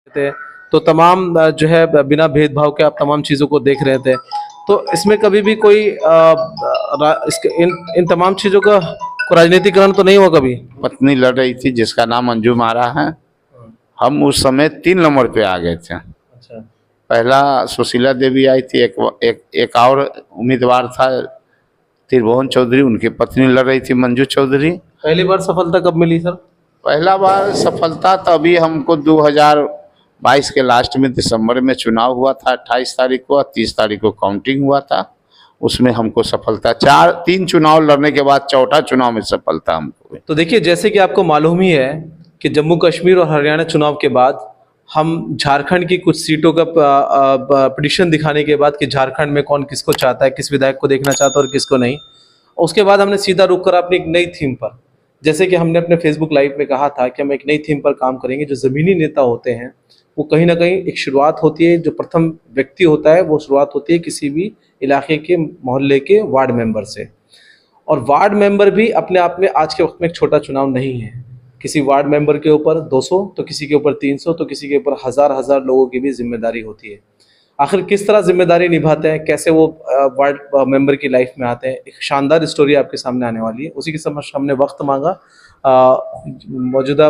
थे, तो तमाम जो है बिना भेदभाव के आप तमाम चीज़ों को देख रहे थे। तो इसमें कभी भी कोई इन तमाम चीज़ों का राजनीतिकरण तो नहीं हुआ कभी? पत्नी लड़ रही थी जिसका नाम अंजुम आरा है। हम उस समय 3 नंबर पे आ गए थे। अच्छा। पहला सुशीला देवी आई थी, एक और उम्मीदवार था त्रिभुवन चौधरी, उनकी पत्नी लड़ रही थी मंजू चौधरी। पहली बार सफलता कब मिली सर? पहला बार सफलता तभी हमको 2022 के लास्ट में दिसंबर में चुनाव हुआ था, 28 तारीख को, 30 तारीख को काउंटिंग हुआ था। उसमें हमको सफलता 3 चुनाव लड़ने के बाद चौथा चुनाव में सफलता हमको हुई। तो देखिए, जैसे कि आपको मालूम ही है कि जम्मू कश्मीर और हरियाणा चुनाव के बाद हम झारखंड की कुछ सीटों का पिटिशन दिखाने के बाद कि झारखंड में कौन किसको चाहता है, किस विधायक को देखना चाहता है और किसको नहीं, उसके बाद हमने सीधा रुक कर अपनी एक नई थीम पर, जैसे कि हमने अपने फेसबुक लाइव में कहा था कि हम एक नई थीम पर काम करेंगे। जो ज़मीनी नेता होते हैं वो कहीं ना कहीं एक शुरुआत होती है, जो प्रथम व्यक्ति होता है वो शुरुआत होती है किसी भी इलाके के, मोहल्ले के वार्ड मेंबर से। और वार्ड मेंबर भी अपने आप में आज के वक्त में एक छोटा चुनाव नहीं है। किसी वार्ड मेंबर के ऊपर 200 तो किसी के ऊपर 300 तो किसी के ऊपर हजार लोगों की भी जिम्मेदारी होती है। आखिर किस तरह जिम्मेदारी निभाते हैं, कैसे वो वार्ड मेंबर की लाइफ में आते हैं, एक शानदार स्टोरी आपके सामने आने वाली है। उसी के समझ हमने वक्त मांगा मौजूदा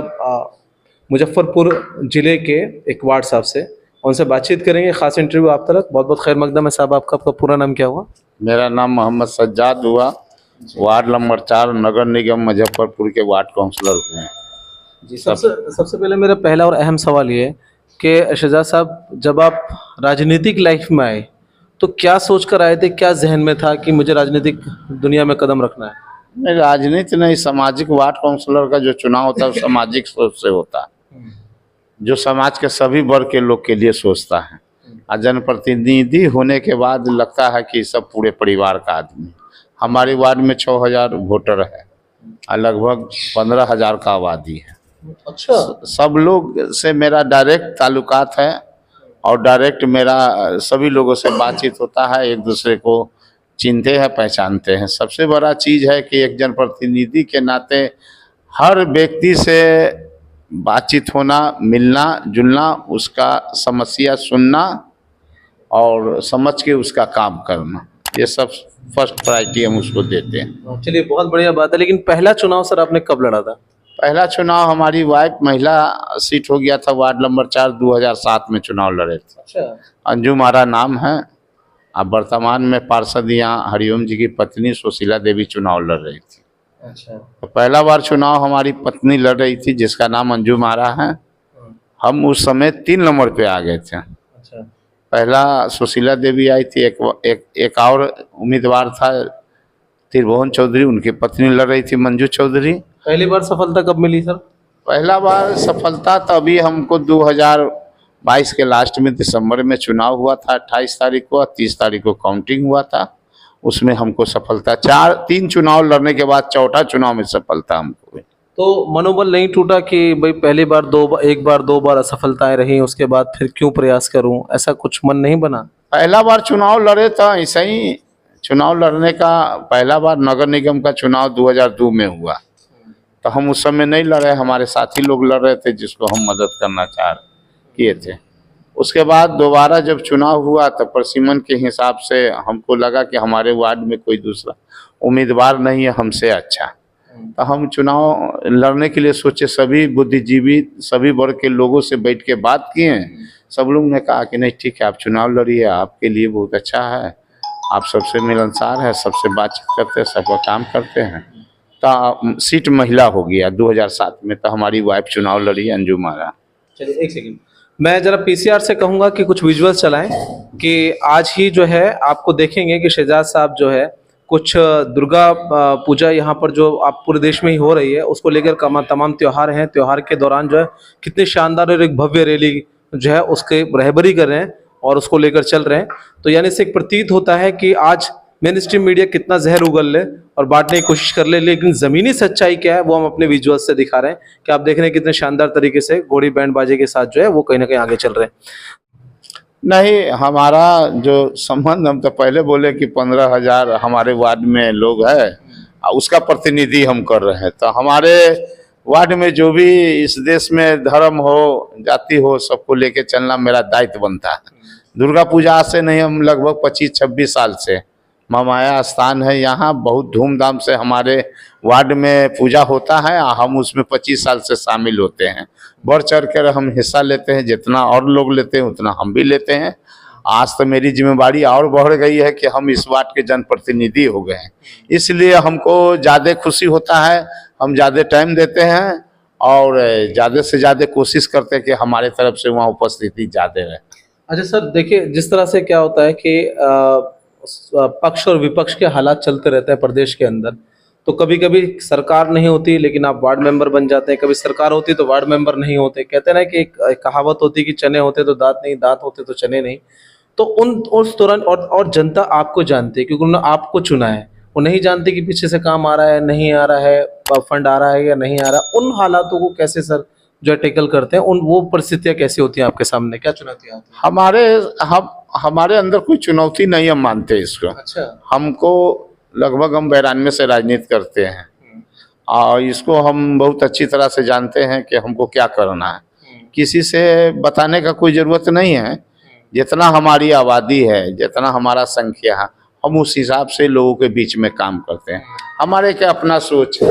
मुजफ्फरपुर ज़िले के एक वार्ड साहब से, उनसे बातचीत करेंगे। ख़ास इंटरव्यू आप तक। बहुत बहुत खैर मकदम है साहब। आपका पूरा नाम क्या हुआ? मेरा नाम मोहम्मद सज्जाद हुआ, वार्ड नंबर 4 नगर निगम मुजफ्फरपुर के वार्ड काउंसलर हुए हैं जी। सबसे पहले मेरा पहला और अहम सवाल ये है कि शहजाद साहब, जब आप राजनीतिक लाइफ में आए तो क्या सोच कर आए थे, क्या जहन में था कि मुझे राजनीतिक दुनिया में कदम रखना है? नहीं, राजनीति नहीं, सामाजिक वार्ड काउंसलर का जो चुनाव होता है वो सामाजिक सोच से होता है, जो समाज के सभी वर्ग के लोग के लिए सोचता है। और जनप्रतिनिधि होने के बाद लगता है कि सब पूरे परिवार का आदमी। हमारे वार्ड में 6000 वोटर है और लगभग 15000 का आबादी है। अच्छा। सब लोग से मेरा डायरेक्ट ताल्लुकात है और डायरेक्ट मेरा सभी लोगों से बातचीत होता है, एक दूसरे को चिन्हते हैं, पहचानते हैं। सबसे बड़ा चीज़ है कि एक जनप्रतिनिधि के नाते हर व्यक्ति से बातचीत होना, मिलना जुलना, उसका समस्या सुनना और समझ के उसका काम करना, ये सब फर्स्ट प्रायोरिटी हम उसको देते हैं। चलिए, बहुत बढ़िया बात है। लेकिन पहला चुनाव सर आपने कब लड़ा था? पहला चुनाव हमारी वाइफ महिला सीट हो गया था, वार्ड नंबर 4, 2007 में चुनाव लड़े थे। अच्छा। अंजुम आरा नाम है। अब वर्तमान में पार्षद यहाँ हरिओम जी की पत्नी सुशीला देवी चुनाव लड़ रही थी। अच्छा। तो पहला बार चुनाव हमारी पत्नी लड़ रही थी जिसका नाम अंजुम आरा है। हम उस समय 3 नंबर पे आ गए थे। अच्छा। पहला सुशीला देवी आई थी, एक और उम्मीदवार था त्रिभुवन चौधरी, उनकी पत्नी लड़ रही थी मंजू चौधरी। पहली बार सफलता कब मिली सर? पहला बार सफलता तभी हमको 2022 के लास्ट में दिसंबर में चुनाव हुआ था, 28 तारीख को, 30 तारीख को काउंटिंग हुआ था। उसमें हमको सफलता 3 चुनाव लड़ने के बाद चौथा चुनाव में सफलता हमको हुई। तो मनोबल नहीं टूटा कि भाई पहली बार एक बार 2 बार असफलताएं रही, उसके बाद फिर क्यों प्रयास करूं, ऐसा कुछ मन नहीं बना? पहला बार चुनाव लड़े तो ऐसा ही चुनाव लड़ने का पहला बार नगर निगम का चुनाव 2002 में हुआ, तो हम उस समय नहीं लड़े, हमारे साथी लोग लड़ रहे थे जिसको हम मदद करना किए थे। उसके बाद दोबारा जब चुनाव हुआ तो प्रसिमन के हिसाब से हमको लगा कि हमारे वार्ड में कोई दूसरा उम्मीदवार नहीं है हमसे अच्छा, तो हम चुनाव लड़ने के लिए सोचे। सभी बुद्धिजीवी, सभी वर्ग के लोगों से बैठ के बात किए। सब लोग ने कहा कि नहीं ठीक है, आप चुनाव लड़िए, आपके लिए बहुत अच्छा है, आप सबसे मिलनसार है, सबसे बातचीत करते हैं, सबका काम करते हैं। तो सीट महिला हो गया 2007 में, तो हमारी वाइफ चुनाव लड़ी अंजुम आरा। चलिए एक सेकंड, मैं जरा पीसीआर से कहूँगा कि कुछ विजुअल्स चलाएं कि आज ही जो है आपको देखेंगे कि शहजाद साहब जो है कुछ दुर्गा पूजा यहाँ पर जो आप पूरे देश में ही हो रही है उसको लेकर तमाम त्यौहार हैं, त्यौहार के दौरान जो है कितने शानदार और एक भव्य रैली जो है उसके रहबरी कर रहे हैं और उसको लेकर चल रहे हैं। तो यानी से एक प्रतीत होता है कि आज मेन स्ट्रीम मीडिया कितना जहर उगल ले और बांटने की कोशिश कर ले, लेकिन ज़मीनी सच्चाई क्या है वो हम अपने विजुअल्स से दिखा रहे हैं कि आप देख रहे हैं कितने शानदार तरीके से घोड़ी बैंड बाजे के साथ जो है वो कहीं ना कहीं आगे चल रहे हैं। नहीं, हमारा जो संबंध, हम तो पहले बोले कि 15,000 हमारे वार्ड में लोग हैं, उसका प्रतिनिधि हम कर रहे हैं। तो हमारे वार्ड में जो भी इस देश में धर्म हो, जाति हो, सबको लेके चलना मेरा दायित्व बनता है। दुर्गा पूजा आज से नहीं, हम लगभग 25-26 साल से, महामाया स्थान है यहाँ, बहुत धूमधाम से हमारे वार्ड में पूजा होता है। हम उसमें 25 साल से शामिल होते हैं। बढ़ चढ़ कर हम हिस्सा लेते हैं, जितना और लोग लेते हैं उतना हम भी लेते हैं। आज तो मेरी जिम्मेवारी और बढ़ गई है कि हम इस वार्ड के जनप्रतिनिधि हो गए हैं, इसलिए हमको ज़्यादा खुशी होता है। हम ज़्यादा टाइम देते हैं और ज़्यादा से ज़्यादा कोशिश करते हैं कि हमारे तरफ से वहाँ उपस्थिति ज़्यादा रहे। अच्छा सर, देखिए जिस तरह से क्या होता है कि पक्ष और विपक्ष के हालात चलते रहते हैं प्रदेश के अंदर, तो कभी कभी सरकार नहीं होती लेकिन आप वार्ड मेंबर बन जाते हैं, कभी सरकार होती तो वार्ड मेंबर नहीं होते। कहते हैं ना कि एक कहावत होती है कि चने होते तो दांत नहीं, दांत होते तो चने नहीं। तो उस दौरान और जनता आपको जानती है क्योंकि उन्होंने आपको चुना है। वो नहीं जानते कि पीछे से काम आ रहा है नहीं आ रहा है, फंड आ रहा है या नहीं आ रहा। उन हालातों को कैसे सर जो टैकल करते हैं, उन वो परिस्थितियां कैसी होती हैं आपके सामने, क्या चुनौतियां आती हैं? हमारे अंदर कोई चुनौती नहीं, हम मानते हैं इसको। अच्छा। हमको लगभग हम 92 से राजनीति करते हैं और इसको हम बहुत अच्छी तरह से जानते हैं कि हमको क्या करना है। किसी से बताने का कोई ज़रूरत नहीं है। जितना हमारी आबादी है, जितना हमारा संख्या है, हम उस हिसाब से लोगों के बीच में काम करते हैं। हमारे क्या अपना सोच है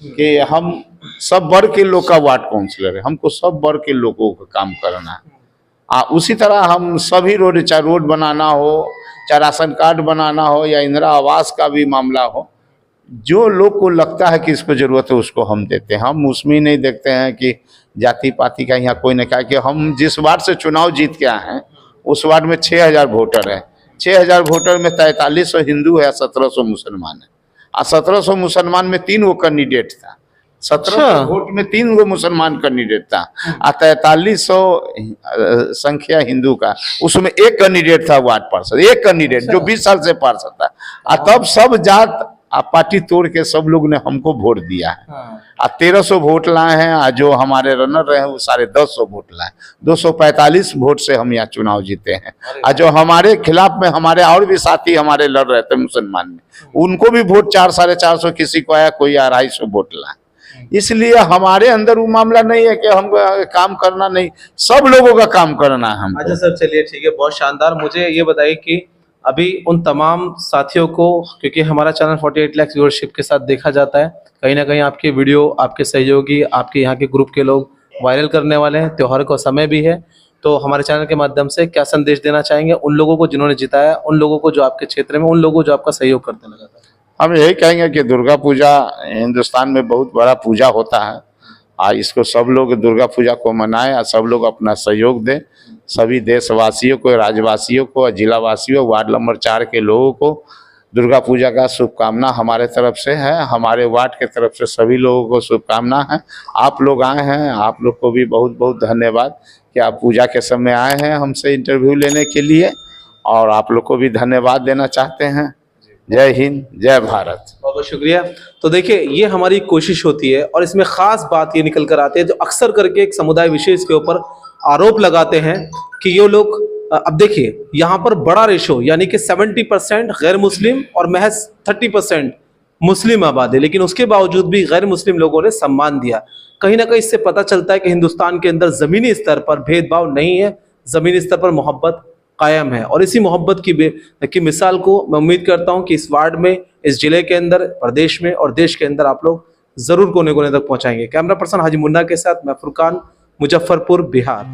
कि हम सब वर्ग के लोग का वार्ड काउंसिलर है, हमको सब वर्ग के लोगों का काम करना है। उसी तरह हम सभी रोड, चाहे रोड बनाना हो, चाहे राशन कार्ड बनाना हो या इंदिरा आवास का भी मामला हो, जो लोग को लगता है कि इसको ज़रूरत है उसको हम देते हैं। हम उसमें नहीं देखते हैं कि जाति पाति का यहाँ कोई नहीं। कहा कि हम जिस वार्ड से चुनाव जीत के आए हैं उस वार्ड में 6000 वोटर है। 6000 वोटर में 4300 हिंदू है, 1700 मुसलमान है। 1700 मुसलमान में 3 गो कैंडिडेट था। 1700 वोट में 3 गो मुसलमान कैंडिडेट था और 4300 संख्या हिंदू का, उसमें एक कैंडिडेट था वार्ड पार्षद, एक कैंडिडेट जो 20 साल से पार्षद था। और तब सब जात पार्टी तोड़ के सब लोग ने हमको वोट दिया है। 1300 वोट लाए हैं और जो हमारे रनर रहे वो 150 वोट लाए। 245 वोट से हम यहाँ चुनाव जीते हैं। और जो हमारे खिलाफ में हमारे और भी साथी हमारे लड़ रहे थे मुसलमान में, उनको भी वोट 400-450 किसी को आया, कोई 250 वोट लाए। इसलिए हमारे अंदर वो मामला नहीं है कि हम काम करना नहीं, सब लोगों का काम करना है हम। अच्छा सर, चलिए ठीक है, बहुत शानदार। मुझे ये बताइए कि अभी उन तमाम साथियों को, क्योंकि हमारा चैनल 48 लाख व्यूअरशिप के साथ देखा जाता है, कहीं ना कहीं आपके वीडियो, आपके सहयोगी, आपके यहाँ के ग्रुप के लोग वायरल करने वाले हैं। त्योहार का समय भी है, तो हमारे चैनल के माध्यम से क्या संदेश देना चाहेंगे उन लोगों को जिन्होंने जिताया, उन लोगों को जो आपके क्षेत्र में, उन लोगों को जो आपका सहयोग करते लगातार? हम यही कहेंगे कि दुर्गा पूजा हिंदुस्तान में बहुत बड़ा पूजा होता है और इसको सब लोग दुर्गा पूजा को मनाएं और सब लोग अपना सहयोग दें। सभी देशवासियों को, राज्यवासियों को, जिलावासियों, वार्ड नंबर 4 के लोगों को दुर्गा पूजा का शुभकामना हमारे तरफ से है। हमारे वार्ड के तरफ से सभी लोगों को शुभकामना है। आप लोग आए हैं, आप लोग को भी बहुत बहुत धन्यवाद कि आप पूजा के समय आए हैं हमसे इंटरव्यू लेने के लिए, और आप लोग को भी धन्यवाद देना चाहते हैं। जय हिंद, जय भारत। बहुत बहुत शुक्रिया। तो देखिए, ये हमारी कोशिश होती है और इसमें खास बात ये निकल कर आती है जो अक्सर करके एक समुदाय विशेष के ऊपर आरोप लगाते हैं कि ये लोग, अब देखिए यहाँ पर बड़ा रेशो यानी कि 70% गैर मुस्लिम और महज 30% मुस्लिम आबादी, लेकिन उसके बावजूद भी गैर मुस्लिम लोगों ने सम्मान दिया। कहीं ना कहीं इससे पता चलता है कि हिंदुस्तान के अंदर ज़मीनी स्तर पर भेदभाव नहीं है, ज़मीनी स्तर पर मोहब्बत कायम है। और इसी मोहब्बत की मिसाल को मैं उम्मीद करता हूं कि इस वार्ड में, इस जिले के अंदर, प्रदेश में और देश के अंदर आप लोग जरूर कोने कोने तक पहुंचाएंगे। कैमरा पर्सन हाजी मुन्ना के साथ मैं फुरकान, मुजफ्फरपुर, बिहार।